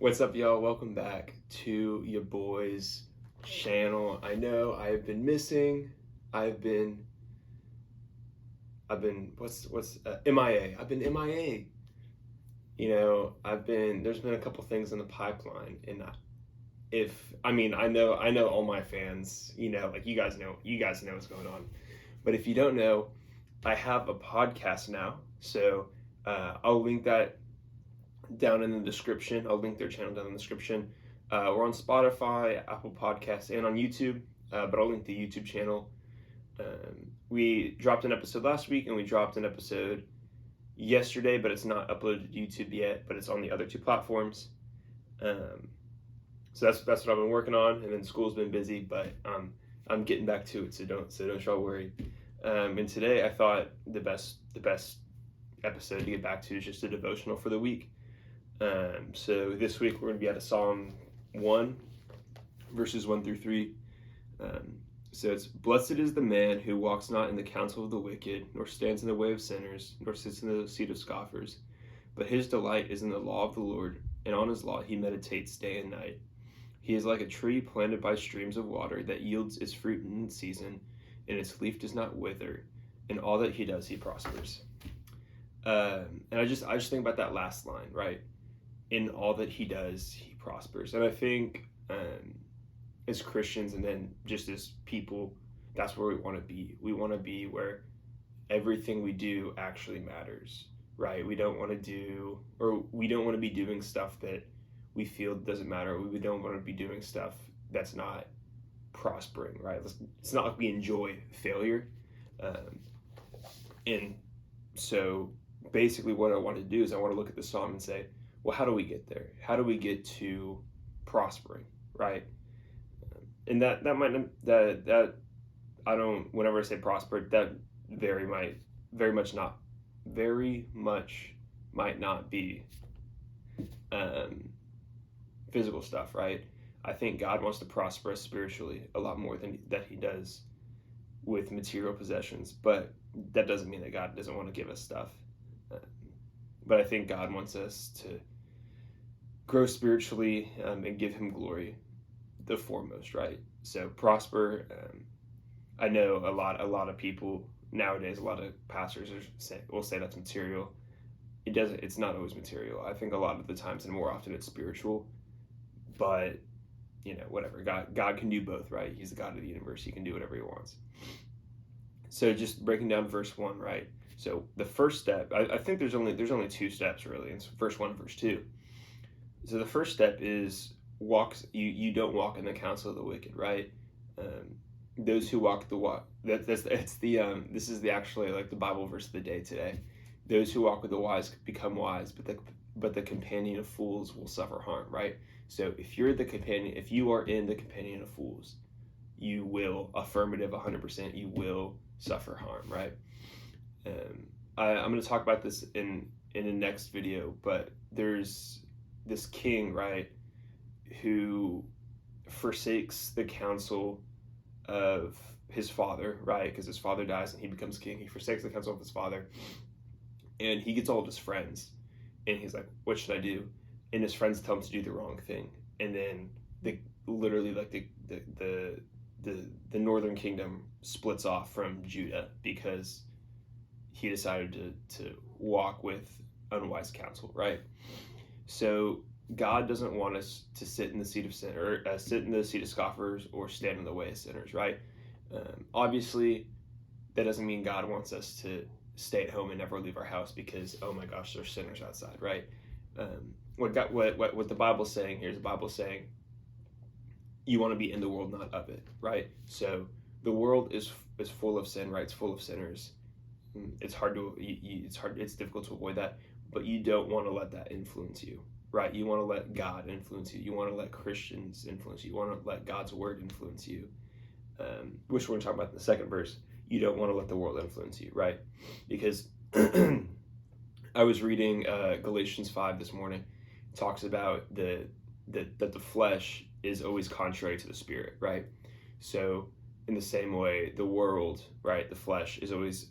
What's up, y'all? Welcome back to your boys' channel. I know I've been missing. I've been MIA. I've been MIA. There's been a couple things in the pipeline, and I know all my fans. Like you guys know what's going on. But if you don't know, I have a podcast now, so I'll link that down in the description. I'll link their channel down in the description. We're on Spotify, Apple Podcasts, and on YouTube, but I'll link the YouTube channel. We dropped an episode last week, and we dropped an episode yesterday, but it's not uploaded to YouTube yet, but it's on the other two platforms. So that's what I've been working on, and then school's been busy, but I'm getting back to it, so don't y'all worry. And today I thought the best episode to get back to is just a devotional for the week. So this week we're going to be out of Psalm 1, verses 1 through 3. So it's, "Blessed is the man who walks not in the counsel of the wicked, nor stands in the way of sinners, nor sits in the seat of scoffers. But his delight is in the law of the Lord, and on his law he meditates day and night. He is like a tree planted by streams of water that yields its fruit in its season, and its leaf does not wither. In all that he does, he prospers." And I just think about that last line, right? In all that he does, he prospers. And I think as Christians, and then just as people, that's where we want to be. We want to be where everything we do actually matters, right? We don't want to be doing stuff that we feel doesn't matter. We don't want to be doing stuff that's not prospering, right? It's not like we enjoy failure. And so basically what I want to do is I want to look at the psalm and say, well, how do we get there? How do we get to prospering, right? And that I don't, whenever I say prosper, that very much might not be physical stuff, right? I think God wants to prosper us spiritually a lot more than that he does with material possessions, but that doesn't mean that God doesn't want to give us stuff. But I think God wants us to grow spiritually and give him glory the foremost, right? So prosper. I know a lot of people nowadays, a lot of pastors will say that's material. It's not always material. I think a lot of the times and more often it's spiritual, but whatever. God can do both, right? He's the God of the universe. He can do whatever he wants. So just breaking down verse 1, right? So the first step, I think there's only two steps really. It's verse 1, verse 2. So the first step is you don't walk in the counsel of the wicked, right? Those who walk the walk. This is actually like the Bible verse of the day today. Those who walk with the wise become wise, but the companion of fools will suffer harm, right? So if you are in the companion of fools, you will, affirmative 100%, you will suffer harm, right? I'm going to talk about this in the next video, but there's this king, right, who forsakes the counsel of his father, right, because his father dies and he becomes king. He forsakes the counsel of his father, and he gets all of his friends, and he's like, what should I do? And his friends tell him to do the wrong thing, and then the northern kingdom splits off from Judah because he decided to walk with unwise counsel, right? So God doesn't want us to sit in the seat of sin, or sit in the seat of scoffers, or stand in the way of sinners, right? Obviously, that doesn't mean God wants us to stay at home and never leave our house because, oh my gosh, there's sinners outside, right? What the Bible's saying here is the Bible saying you want to be in the world, not of it, right? So the world is full of sin, right? It's full of sinners. It's difficult to avoid that, but you don't want to let that influence you, right? You want to let God influence you. You want to let Christians influence you. You want to let God's word influence you, which we're going to talk about in the second verse. You don't want to let the world influence you, right? Because I was reading Galatians 5 this morning. It talks about that the flesh is always contrary to the spirit, right? So in the same way, the world, right, the flesh is always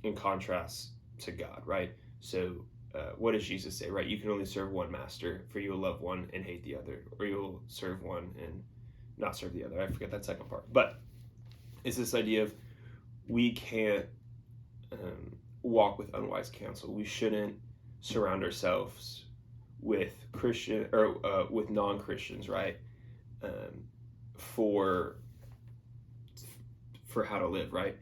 in contrast to God, right? So what does Jesus say, right? You can only serve one master, for you will love one and hate the other, or you'll serve one and not serve the other. I forget that second part. But it's this idea of we can't walk with unwise counsel. We shouldn't surround ourselves with Christian or with non-Christians, right? For how to live, right?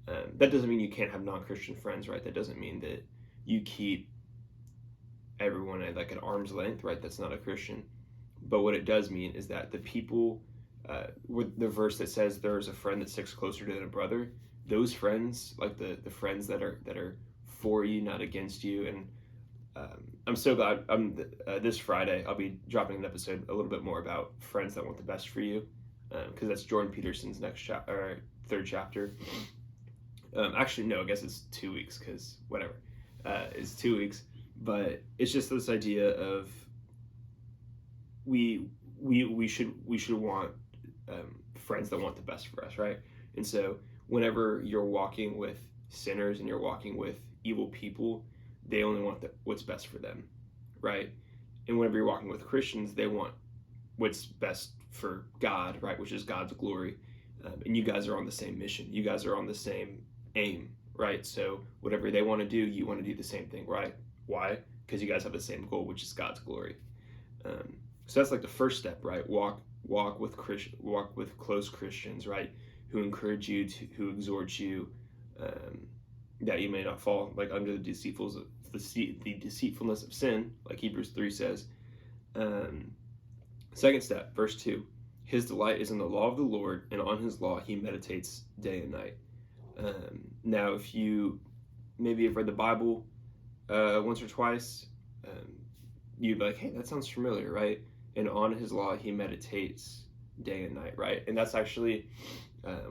That doesn't mean you can't have non-Christian friends, right? That doesn't mean that you keep everyone at like an arm's length, right? That's not a Christian. But what it does mean is that the people, with the verse that says there's a friend that sticks closer than a brother, those friends, like the friends that are for you, not against you. And I'm so glad this Friday I'll be dropping an episode a little bit more about friends that want the best for you, because that's Jordan Peterson's next chapter, third chapter. Actually, no, I guess it's 2 weeks, because whatever, it's 2 weeks. But it's just this idea of we should want friends that want the best for us, right? And so whenever you're walking with sinners and you're walking with evil people, they only want what's best for them, right? And whenever you're walking with Christians, they want what's best for God, right? Which is God's glory. And you guys are on the same mission. You guys are on the same aim, right? So whatever they want to do, you want to do the same thing, right? Why? Because you guys have the same goal, which is God's glory. So that's like the first step, right? Walk with close Christians, right? Who encourage you, who exhort you, that you may not fall like under the deceitfulness of sin, like Hebrews 3 says. Second step, verse 2. His delight is in the law of the Lord, and on his law he meditates day and night. Now, if you maybe have read the Bible once or twice, you'd be like, hey, that sounds familiar, right? And on his law he meditates day and night, right? And that's actually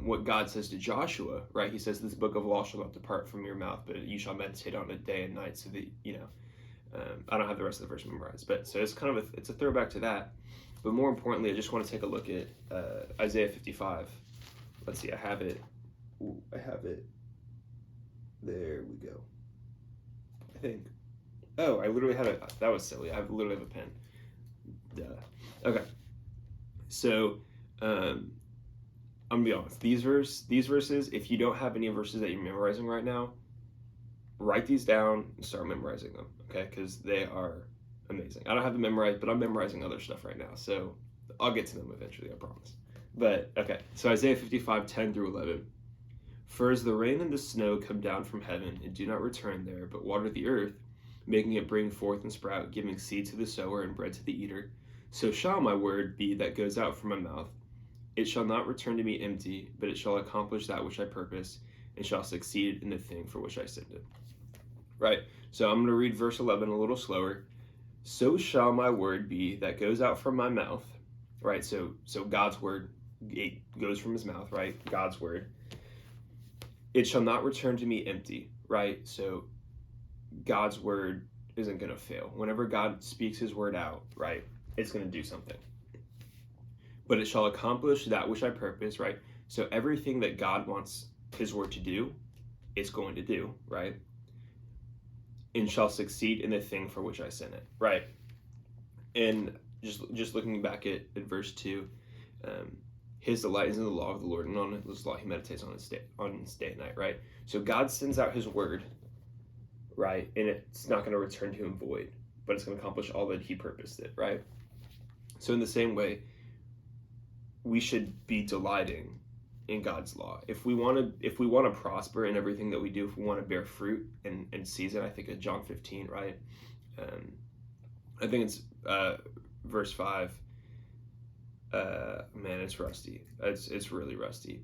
what God says to Joshua, right? He says, this book of law shall not depart from your mouth, but you shall meditate on it day and night, so that, I don't have the rest of the verse memorized, but so it's kind of it's a throwback to that. But more importantly, I just want to take a look at Isaiah 55. Let's see, I have it. There we go. I think. Oh, I literally have it. That was silly. I literally have a pen. Duh. Okay. So, I'm gonna be honest. These verses, if you don't have any verses that you're memorizing right now, write these down and start memorizing them, okay? Because they are amazing. I don't have them memorized, but I'm memorizing other stuff right now, so I'll get to them eventually, I promise. But, okay, so Isaiah 55, 10 through 11. For as the rain and the snow come down from heaven and do not return there, but water the earth, making it bring forth and sprout, giving seed to the sower and bread to the eater, so shall my word be that goes out from my mouth. It shall not return to me empty, but it shall accomplish that which I purpose, and shall succeed in the thing for which I sent it. Right? So I'm going to read verse 11 a little slower. So shall my word be that goes out from my mouth. Right? So God's word, it goes from his mouth, right? God's word. It shall not return to me empty. Right? So God's word isn't going to fail. Whenever God speaks his word out, right, it's going to do something. But it shall accomplish that which I purpose, right? So everything that God wants his word to do, it's going to do, right? And shall succeed in the thing for which I sent it, right? And just looking back at verse 2, his delight is in the law of the Lord, and on his law he meditates on his day and night, right? So God sends out his word, right? And it's not going to return to him void, but it's going to accomplish all that he purposed it, right? So in the same way, we should be delighting in God's law. If we want to prosper in everything that we do, if we want to bear fruit and season, I think of John 15, right? I think it's verse 5. Man, it's rusty. It's really rusty.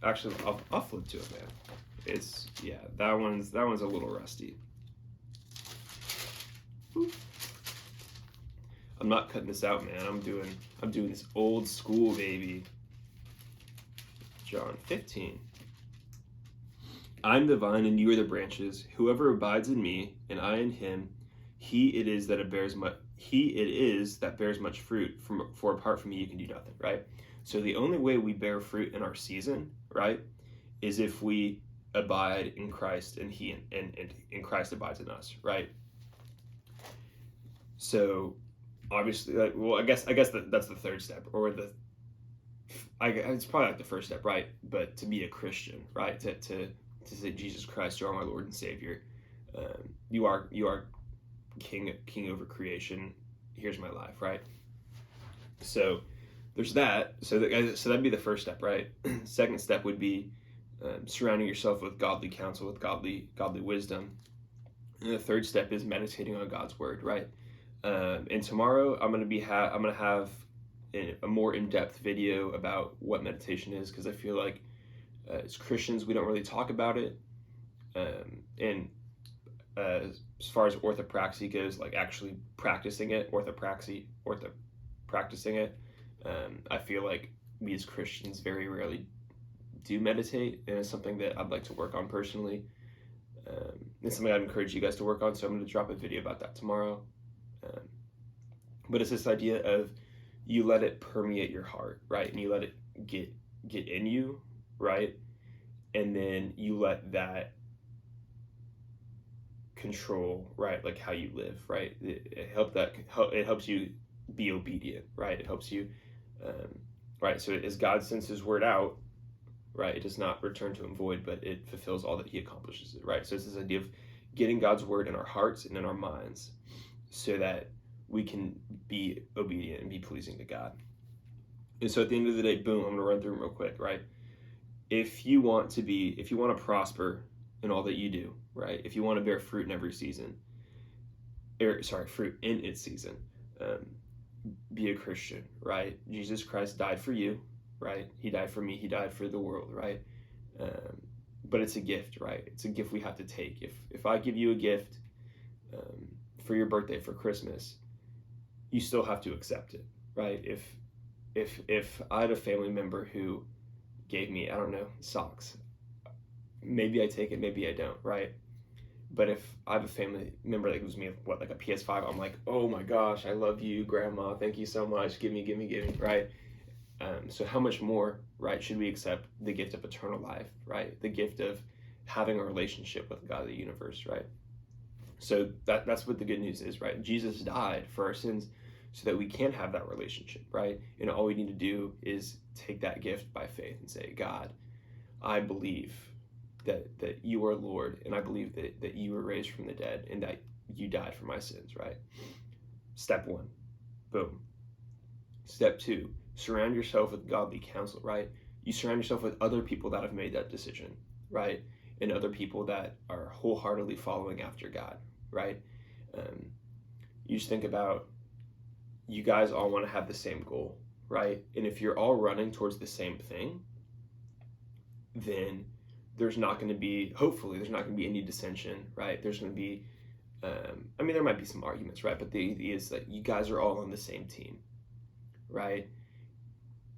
Actually, I'll flip to it, man. That one's a little rusty. Whew. I'm not cutting this out, man. I'm doing this old school, baby. John 15. I'm the vine and you are the branches. Whoever abides in me and I in him, he it is that bears much fruit. For apart from me, you can do nothing, right? So the only way we bear fruit in our season, right, is if we abide in Christ, and he and Christ abides in us, right? So obviously, well, I guess that's the third step, or it's probably like the first step, right? But to be a Christian, right? To say, Jesus Christ, you are my Lord and Savior. You are king over creation. Here's my life, right? So there's that. So that'd be the first step, right? Second step would be surrounding yourself with godly counsel, with godly wisdom. And the third step is meditating on God's word, right? And tomorrow I'm gonna have a more in-depth video about what meditation is, because I feel like as Christians we don't really talk about it. And as far as orthopraxy goes, like actually practicing it, practicing it, I feel like we as Christians very rarely do meditate, and it's something that I'd like to work on personally. It's something I'd encourage you guys to work on, so I'm going to drop a video about that tomorrow. But it's this idea of you let it permeate your heart, right? And you let it get in you, right? And then you let that control, right? Like how you live, right? It helps you be obedient, right? It helps you, right? So as God sends his word out, right, it does not return to him void, but it fulfills all that he accomplishes it, right? So it's this idea of getting God's word in our hearts and in our minds so that we can be obedient and be pleasing to God. And so at the end of the day, boom, I'm going to run through them real quick, right? If you want to prosper in all that you do, right? If you want to bear fruit in every season, fruit in its season, be a Christian, right? Jesus Christ died for you, right? He died for me. He died for the world, right? But it's a gift, right? It's a gift we have to take. If I give you a gift for your birthday, for Christmas, you still have to accept it, right? If I had a family member who gave me, I don't know, socks, maybe I take it, maybe I don't, right? But if I have a family member that gives me like a PS5, I'm like, oh my gosh, I love you, Grandma. Thank you so much. Give me, right? So how much more, right, should we accept the gift of eternal life, right? The gift of having a relationship with God of the universe, right? So that's what the good news is, right? Jesus died for our sins so that we can have that relationship, right? And all we need to do is take that gift by faith and say, God, I believe that you are Lord, and I believe that you were raised from the dead and that you died for my sins, right? Step one, boom. Step two, surround yourself with godly counsel, right? You surround yourself with other people that have made that decision, right? And other people that are wholeheartedly following after God, right? You just think about, you guys all want to have the same goal, right? And if you're all running towards the same thing, then hopefully there's not going to be any dissension, right? There's going to be, there might be some arguments, right? But the idea is that you guys are all on the same team, right?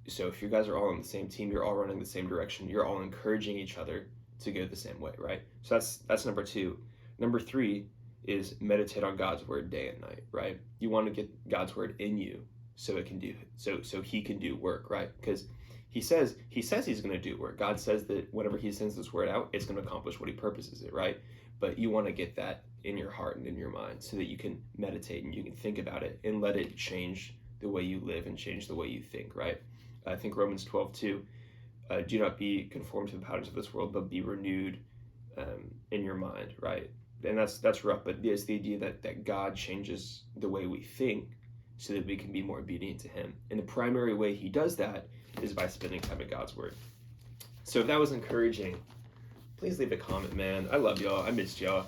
So if you guys are all on the same team, you're all running the same direction, you're all encouraging each other to go the same way, right? So that's number two. Number three is meditate on God's word day and night, right? You want to get God's word in you so he can do work, right? Because he says he's going to do work. God says that whenever he sends this word out, it's going to accomplish what he purposes it, right? But you want to get that in your heart and in your mind so that you can meditate and you can think about it and let it change the way you live and change the way you think, right? I think Romans 12:2, do not be conformed to the patterns of this world, but be renewed in your mind, right? And that's rough, but it's the idea that God changes the way we think so that we can be more obedient to him. And the primary way he does that is by spending time in God's word. So if that was encouraging, please leave a comment, man. I love y'all. I missed y'all.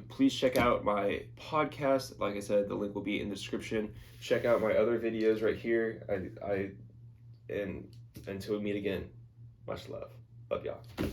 Please check out my podcast. Like I said, the link will be in the description. Check out my other videos right here. And until we meet again, much love. Love y'all.